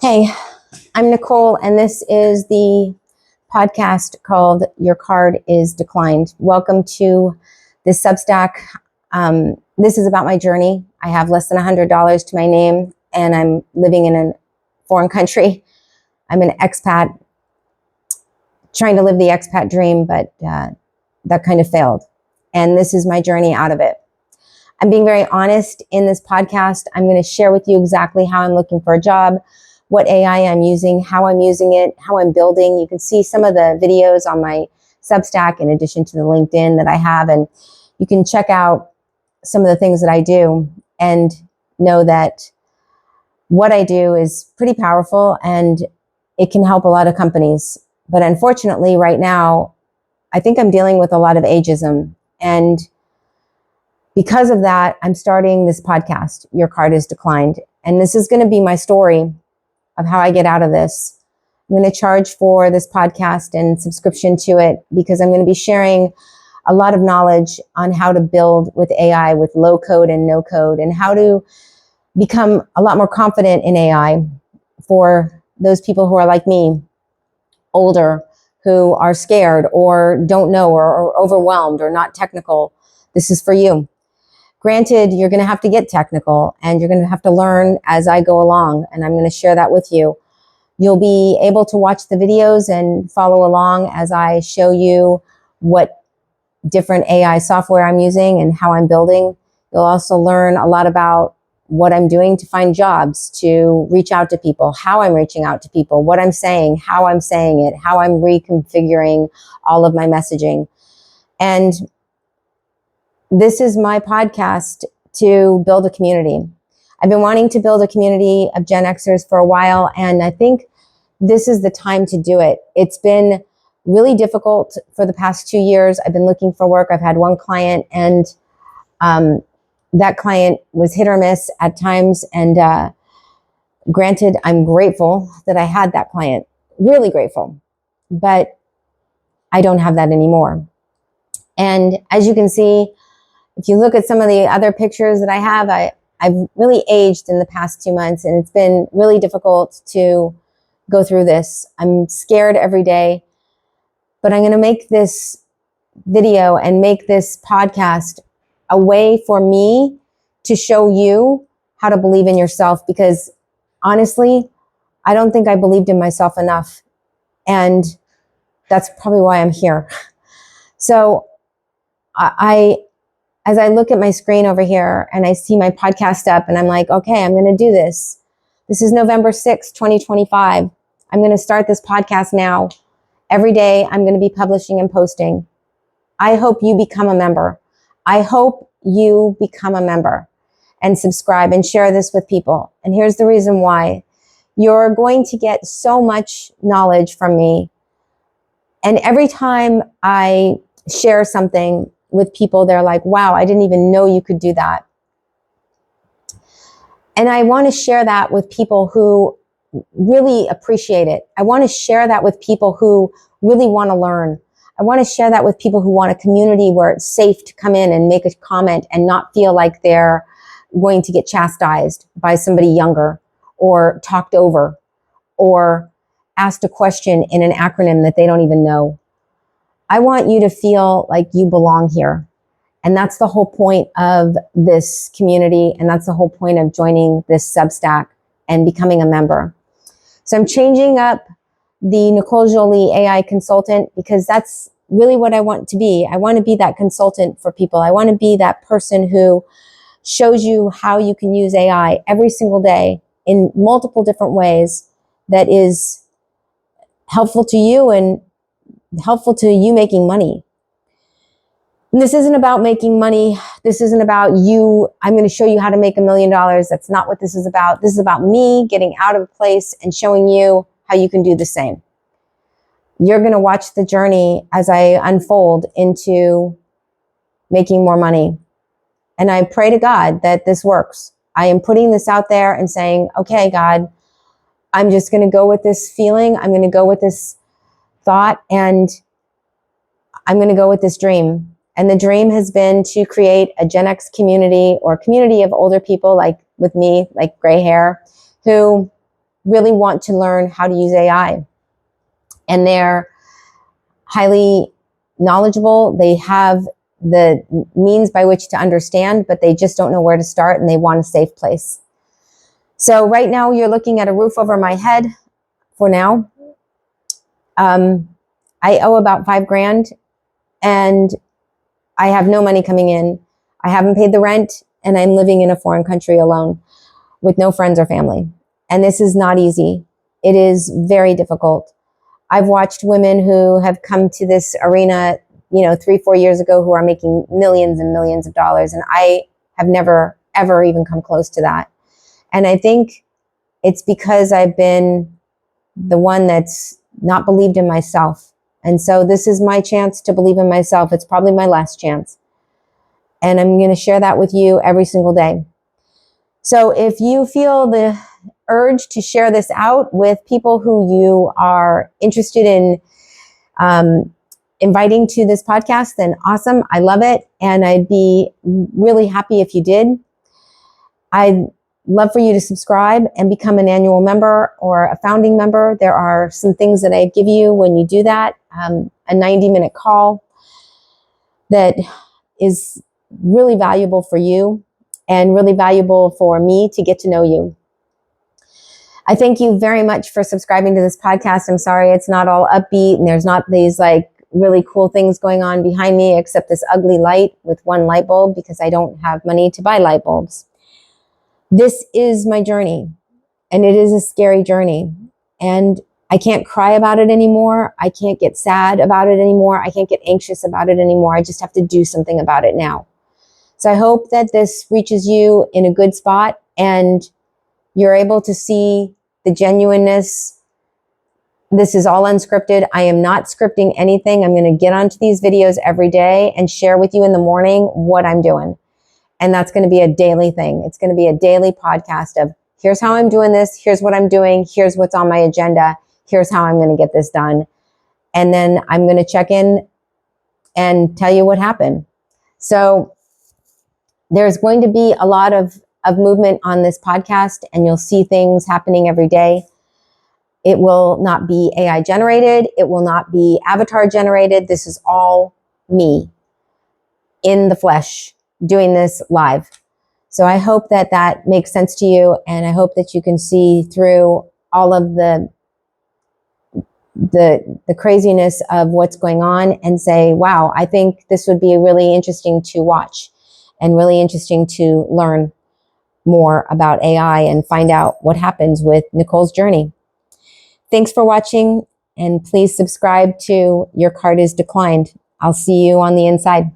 Hey, I'm Nicole, and this is the podcast called Your Card is Declined. Welcome to this Substack. This is about my journey. I have less than $100 to my name, and I'm living in a foreign country. I'm an expat, trying to live the expat dream, but that kind of failed. And this is my journey out of it. I'm being very honest in this podcast. I'm going to share with you exactly how I'm looking for a job, what AI I'm using, how I'm using it, how I'm building. You can see some of the videos on my Substack in addition to the LinkedIn that I have. And you can check out some of the things that I do and know that what I do is pretty powerful and it can help a lot of companies. But unfortunately, right now, I think I'm dealing with a lot of ageism. And because of that, I'm starting this podcast, Your Card is Declined. And this is going to be my story of how I get out of this. I'm going to charge for this podcast and subscription to it because I'm going to be sharing a lot of knowledge on how to build with AI, with low code and no code, and how to become a lot more confident in AI for those people who are like me, older, who are scared or don't know or overwhelmed or not technical. This is for you. Granted, you're going to have to get technical and you're going to have to learn as I go along, and I'm going to share that with you. You'll be able to watch the videos and follow along as I show you what different AI software I'm using and how I'm building. You'll also learn a lot about what I'm doing to find jobs, to reach out to people, how I'm reaching out to people, what I'm saying, how I'm saying it, how I'm reconfiguring all of my messaging. And this is my podcast to build a community. I've been wanting to build a community of Gen Xers for a while, and I think this is the time to do it. It's been really difficult for the past 2 years. I've been looking for work. I've had one client, and that client was hit or miss at times. And granted, I'm grateful that I had that client, really grateful, but I don't have that anymore. And as you can see, if you look at some of the other pictures that I have, I've really aged in the past 2 months, and it's been really difficult to go through this. I'm scared every day, but I'm going to make this video and make this podcast a way for me to show you how to believe in yourself, because honestly, I don't think I believed in myself enough, and that's probably why I'm here. So as I look at my screen over here and I see my podcast up and I'm like, okay, I'm going to do this. This is November 6th, 2025. I'm going to start this podcast now. Every day I'm going to be publishing and posting. I hope you become a member. I hope you become a member and subscribe and share this with people. And here's the reason why. You're going to get so much knowledge from me. And every time I share something with people, they're like, wow, I didn't even know you could do that. And I want to share that with people who really appreciate it. I want to share that with people who really want to learn. I want to share that with people who want a community where it's safe to come in and make a comment and not feel like they're going to get chastised by somebody younger or talked over or asked a question in an acronym that they don't even know. I want you to feel like you belong here. And that's the whole point of this community. And that's the whole point of joining this Substack and becoming a member. So I'm changing up the Nicole Jolie AI consultant because that's really what I want to be. I want to be that consultant for people. I want to be that person who shows you how you can use AI every single day in multiple different ways that is helpful to you and helpful to you making money. And this isn't about making money. This isn't about you. I'm going to show you how to make $1 million. That's not what this is about. This is about me getting out of a place and showing you how you can do the same. You're going to watch the journey as I unfold into making more money. And I pray to God that this works. I am putting this out there and saying, okay, God, I'm just going to go with this feeling. I'm going to go with this thought, and I'm going to go with this dream. And the dream has been to create a Gen X community or a community of older people like with me, like gray hair, who really want to learn how to use AI. And they're highly knowledgeable. They have the means by which to understand, but they just don't know where to start, and they want a safe place. So right now you're looking at a roof over my head for now. I owe about $5,000 and I have no money coming in. I haven't paid the rent and I'm living in a foreign country alone with no friends or family. And this is not easy. It is very difficult. I've watched women who have come to this arena, 3-4 years ago, who are making millions and millions of dollars. And I have never, ever even come close to that. And I think it's because I've been the one that's not believed in myself. And so this is my chance to believe in myself. It's probably my last chance. And I'm going to share that with you every single day. So if you feel the urge to share this out with people who you are interested in inviting to this podcast, then awesome. I love it. And I'd be really happy if you did. I'd love for you to subscribe and become an annual member or a founding member. There are some things that I give you when you do that. A 90-minute call that is really valuable for you and really valuable for me to get to know you. I thank you very much for subscribing to this podcast. I'm sorry it's not all upbeat and there's not these really cool things going on behind me except this ugly light with one light bulb because I don't have money to buy light bulbs. This is my journey, and it is a scary journey, and I can't cry about it anymore. I can't get sad about it anymore. I can't get anxious about it anymore. I just have to do something about it now. So I hope that this reaches you in a good spot and you're able to see the genuineness. This is all unscripted. I am not scripting anything. I'm going to get onto these videos every day and share with you in the morning what I'm doing. And that's going to be a daily thing. It's going to be a daily podcast of here's how I'm doing this. Here's what I'm doing. Here's what's on my agenda. Here's how I'm going to get this done. And then I'm going to check in and tell you what happened. So there's going to be a lot of movement on this podcast, and you'll see things happening every day. It will not be AI generated. It will not be avatar generated. This is all me in the flesh doing this live. So I hope that that makes sense to you, and I hope that you can see through all of the craziness of what's going on and say, wow, I think this would be really interesting to watch and really interesting to learn more about AI and find out what happens with Nicole's journey. Thanks for watching, and please subscribe to Your Card is Declined. I'll see you on the inside.